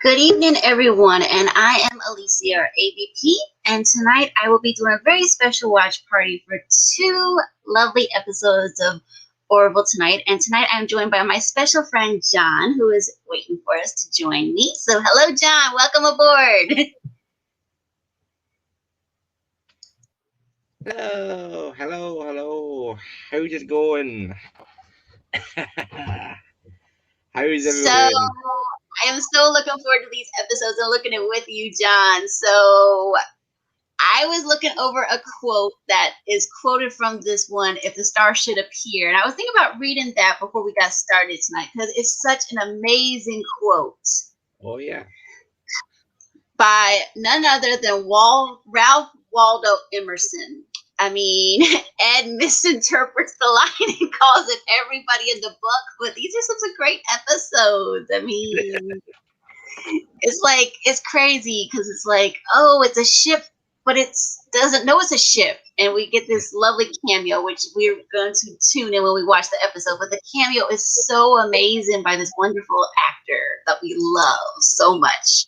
Good evening, everyone, and I am Alicia, our AVP, and tonight I will be doing a very special watch party for two lovely episodes of Orville tonight. And tonight I'm joined by my special friend John, who is waiting for us to join me. So, hello, John. Welcome aboard. Hello. How's it going? How's So, everyone doing? I am so looking forward to these episodes and looking at with you, John. So, I was looking over a quote that is quoted from this one, If the Star Should Appear. And I was thinking about reading that before we got started tonight because it's such an amazing quote Oh yeah. by none other than Ralph Waldo Emerson. I mean, Ed misinterprets the line and calls it everybody in the book, but these are some great episodes. I mean, it's crazy because it's like, oh, it's a ship, but it's doesn't know it's a ship, and we get this lovely cameo, which we're going to tune in when we watch the episode. But the cameo is so amazing by this wonderful actor that we love so much.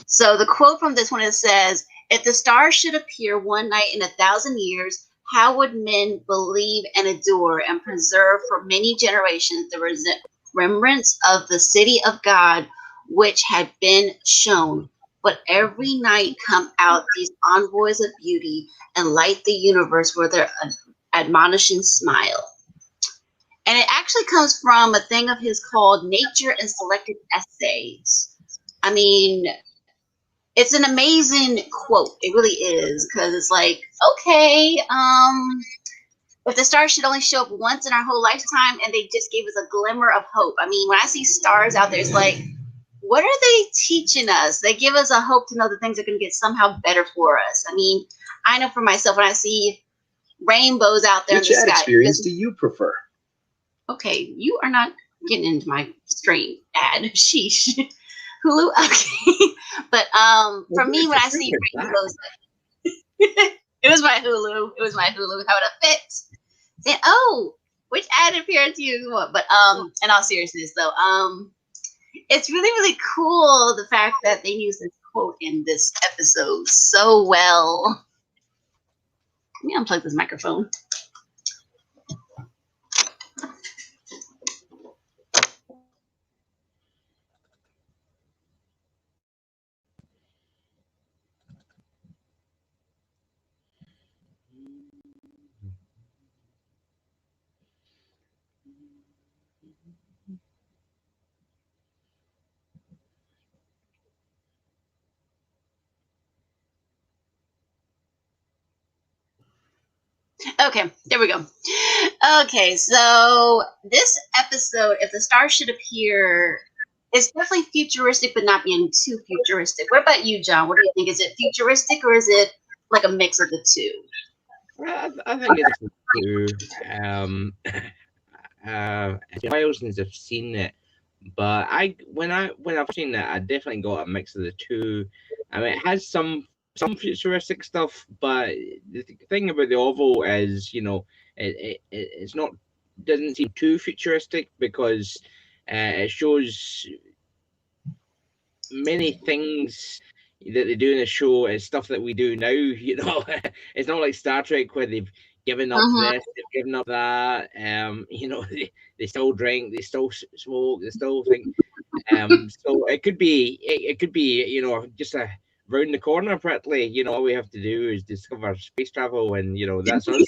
So the quote from this one, it says, "If the stars should appear one night in 1,000 years, how would men believe and adore and preserve for many generations the remembrance of the city of God which had been shown? But every night come out these envoys of beauty and light the universe with their admonishing smile." And it actually comes from a thing of his called Nature and Selected Essays. I mean, it's an amazing quote. It really is, because it's like, okay, if the stars should only show up once in our whole lifetime and they just gave us a glimmer of hope. I mean, when I see stars out there, it's like, what are they teaching us? They give us a hope to know that things are going to get somehow better for us. I mean, I know for myself, when I see rainbows out there Which in the ad sky. experience do you prefer? Okay, you are not getting into my stream ad. Sheesh. Hulu. Okay. But for me, when I see rainbows, it was my Hulu. It was my Hulu. How would it fit? Saying, oh, which ad appearance do you want? But in all seriousness, though, it's really, really cool the fact that they use this quote in this episode so well. Let me unplug this microphone. Okay, there we go. Okay, so this episode, If the Stars Should Appear, is definitely futuristic, but not being too futuristic. What about you, John? What do you think? Is it futuristic or is it like a mix of the two? I think it's two. It's been a while since I've seen it, but when I've seen it, I definitely got a mix of the two. I mean, it has some futuristic stuff, but the thing about the Orville is, it's not doesn't seem too futuristic because it shows many things that they do in the show is stuff that we do now. It's not like Star Trek where they've given up this, they've given up that. They still drink, they still smoke, they still think. So it could be just a round the corner practically. All we have to do is discover space travel, and that's us.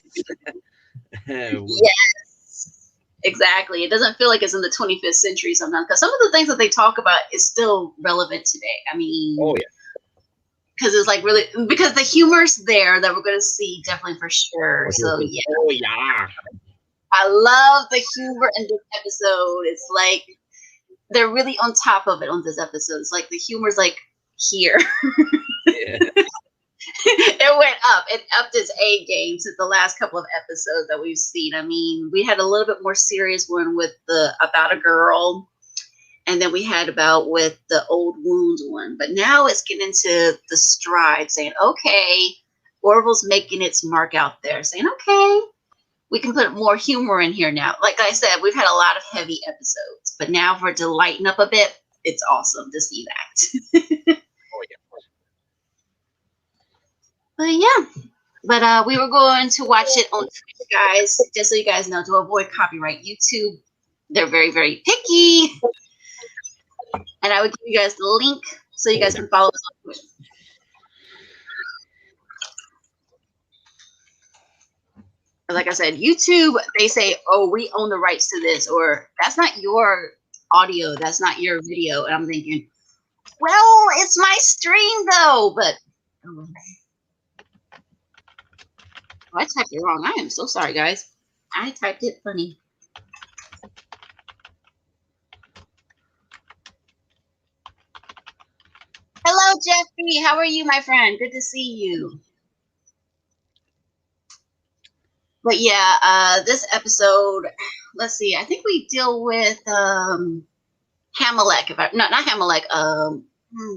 Yes, exactly. It doesn't feel like it's in the 25th century sometimes, because some of the things that they talk about is still relevant today. I mean, Oh yeah. Because it's like really, because the humor's there that we're going to see definitely for sure. So yeah, Oh yeah. I love the humor in this episode. It's like they're really on top of it on this episode. It's like the humor's like here. Yeah. It went up. It upped its A game since the last couple of episodes that we've seen. I mean, we had a little bit more serious one with the about a girl, and then we had about with the old wounds one. But now it's getting into the stride, saying, okay, Orville's making its mark out there, saying, okay, we can put more humor in here now. Like I said, we've had a lot of heavy episodes, but now for it to lighten up a bit, it's awesome to see that. Oh yeah. But yeah. But we were going to watch it on Twitch, guys, just so you guys know, to avoid copyright. YouTube, they're very, very picky. And I would give you guys the link so you guys can follow us on Twitch. Like I said, YouTube, they say, oh, we own the rights to this, or that's not your audio, that's not your video. And I'm thinking, well, it's my stream though. But oh, I typed it wrong. I am so sorry, guys. I typed it funny. Hello, Jeffrey. How are you, my friend? Good to see you. But yeah, this episode, let's see. I think we deal with Hamelek. If I not Hamelek.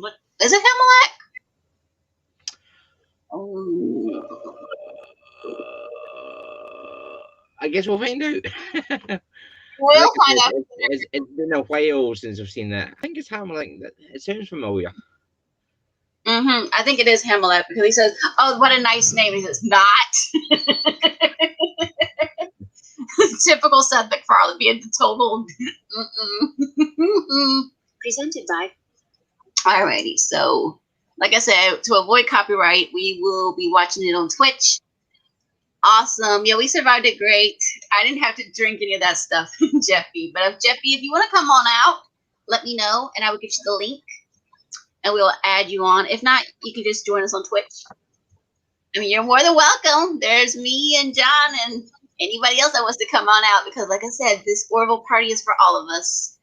What is it? Hamelek? Oh, I guess we'll find out. we'll find out. It's been a while since I've seen that. I think it's Hamlet. It sounds familiar. I think it is Hamelek because he says, "Oh, what a nice name." He says, "Not." Typical Seth MacFarlane being the total. Presented by. Alrighty, so like I said, to avoid copyright, we will be watching it on Twitch. Awesome. Yeah, we survived it great. I didn't have to drink any of that stuff, Jeffy. But if you want to come on out, let me know and I will get you the link and we'll add you on. If not, you can just join us on Twitch. I mean, you're more than welcome. There's me and John and anybody else that wants to come on out because, like I said, this Orville party is for all of us.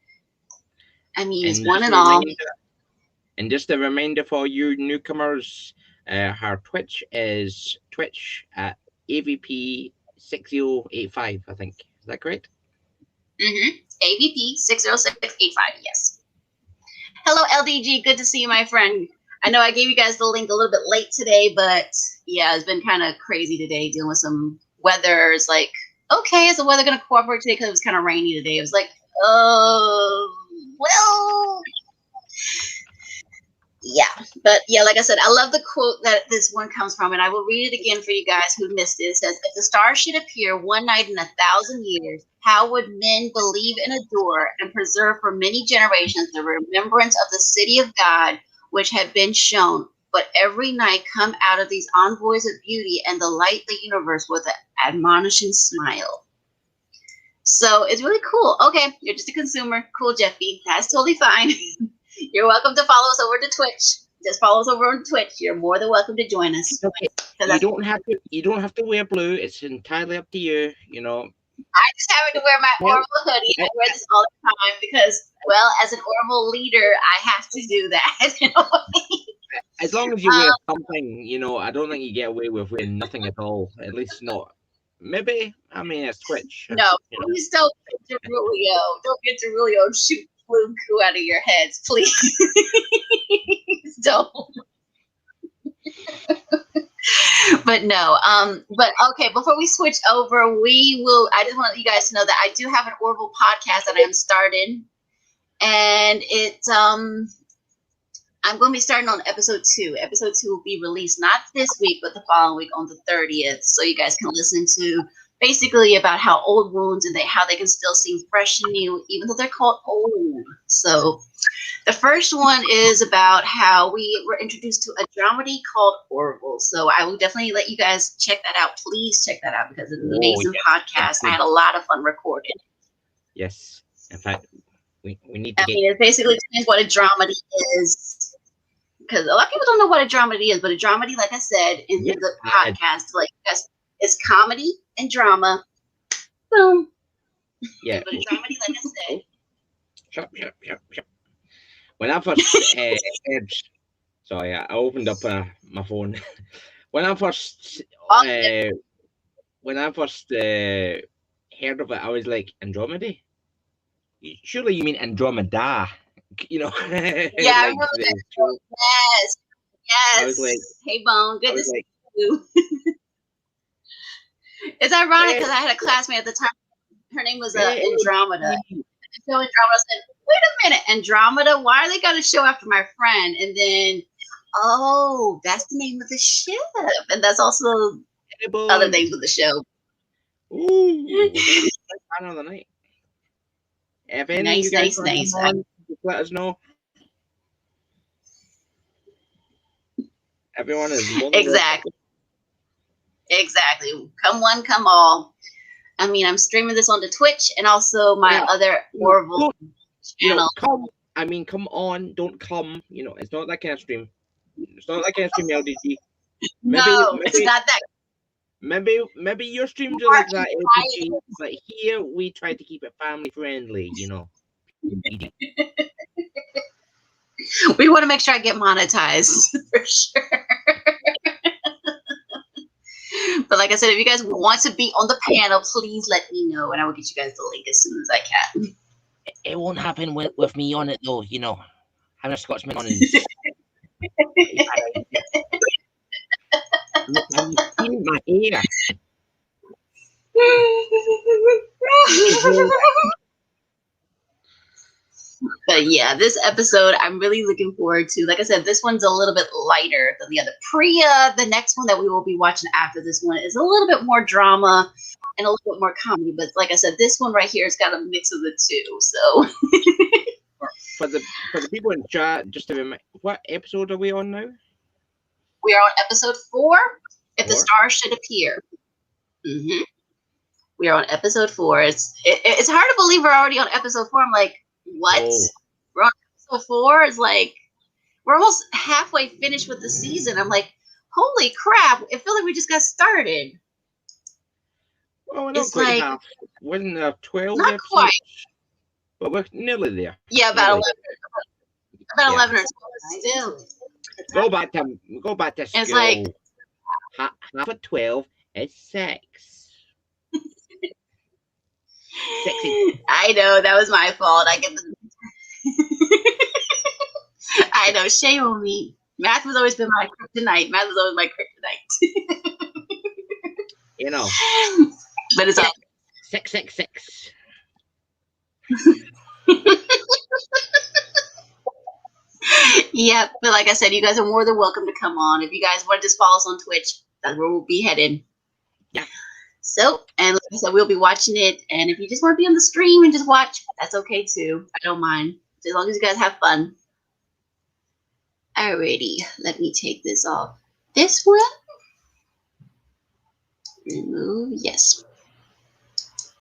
I mean, it's one and all. And just a reminder for you newcomers, her Twitch is Twitch at AVP 6085, I think. Is that correct? AVP 60685, yes. Hello, LDG. Good to see you, my friend. I know I gave you guys the link a little bit late today, but yeah, it's been kind of crazy today dealing with some weather. It's like, okay, is the weather going to cooperate today because it was kind of rainy today? It was like, well, yeah. But yeah, like I said, I love the quote that this one comes from, and I will read it again for you guys who missed it. It says, if the stars should appear one night in 1,000 years, how would men believe and adore and preserve for many generations the remembrance of the city of God, which had been shown, but every night come out of these envoys of beauty and delight the universe with an admonishing smile. So it's really cool. Okay, you're just a consumer. Cool, Jeffy. That's totally fine. You're welcome to follow us over to Twitch. Just follow us over on Twitch. You're more than welcome to join us. Okay. You don't have to wear blue. It's entirely up to you. You know. I just happen to wear my Orville hoodie. I wear this all the time because, well, as an Orville leader, I have to do that. You know what I mean? As long as you wear something, you know, I don't think you get away with wearing nothing at all. At least not. Maybe. I mean, it's Twitch. No, please don't get Derulio. Don't get Derulio and shoot blue goo out of your heads, please. Don't. But no, but okay, before we switch over, I just want you guys to know that I do have an Orville podcast that I am starting. And it's I'm going to be starting on episode 2. Episode 2 will be released not this week, but the following week on the 30th. So you guys can listen to basically about how old wounds and how they can still seem fresh and new, even though they're called old. So the first one is about how we were introduced to a dramedy called Orville. So I will definitely let you guys check that out. Please check that out because it's an amazing podcast. I had a lot of fun recording. Yes. In fact, we need to it basically explains what a dramedy is. Because a lot of people don't know what a dramedy is, but a dramedy, like I said in the podcast, like it's comedy and drama. Boom. Yeah. But a dramedy, like I said. Shut. When I first heard, sorry, I opened up my phone. When I first heard of it, I was like, Andromeda? Surely you mean Andromeda? You know? Yeah, I remember that. Yes. I was like, hey, Bone, good to see you. It's ironic because I had a classmate at the time. Her name was Andromeda. show Andromeda said, wait a minute, Andromeda, why are they got to show after my friend? And then, oh, that's the name of the ship. And that's also other names of the show. Ooh, another night. If any of you guys want to come on, just let us know. Everyone is more than Exactly. Exactly. Come one, come all. I mean, I'm streaming this onto Twitch and also my other Orville channel. Come on, don't come. It's not that kind of stream. It's not that kind of stream, LDG. No, it's not that. Maybe your streams are like that, LDG, but here we try to keep it family friendly, We want to make sure I get monetized for sure. But like I said, if you guys want to be on the panel, please let me know, and I will get you guys the link as soon as I can. It won't happen with me on it, though. Having a Scotsman on is. I'm feeling my hair. But yeah, this episode I'm really looking forward to. Like I said, this one's a little bit lighter than the other. Pria, the next one that we will be watching after this one, is a little bit more drama and a little bit more comedy. But like I said, this one right here has got a mix of the two. So for the people in chat, just to remind, what episode are we on now? We are on episode 4. If the stars should appear. Mm-hmm. We are on episode 4. It's hard to believe we're already on episode 4. I'm like, what? Oh. We're on episode 4? It's like we're almost halfway finished with the season. I'm like, holy crap! It feels like we just got started. Well, we're not quite like, half. Wasn't there 12 not episodes? Quite. But we're nearly there. Yeah, about 11. About 11 or 12. Still. Go back to school. It's like half of 12 is 6. I know, that was my fault. I know, shame on me. Math has always been my kryptonite. Math is always my kryptonite. But it's all 666. Yeah, but like I said, you guys are more than welcome to come on. If you guys want to just follow us on Twitch, that's where we'll be headed. Yeah. So, and like I said, we'll be watching it. And if you just want to be on the stream and just watch, that's okay too. I don't mind. As long as you guys have fun. Alrighty, let me take this off. This one. Remove, yes.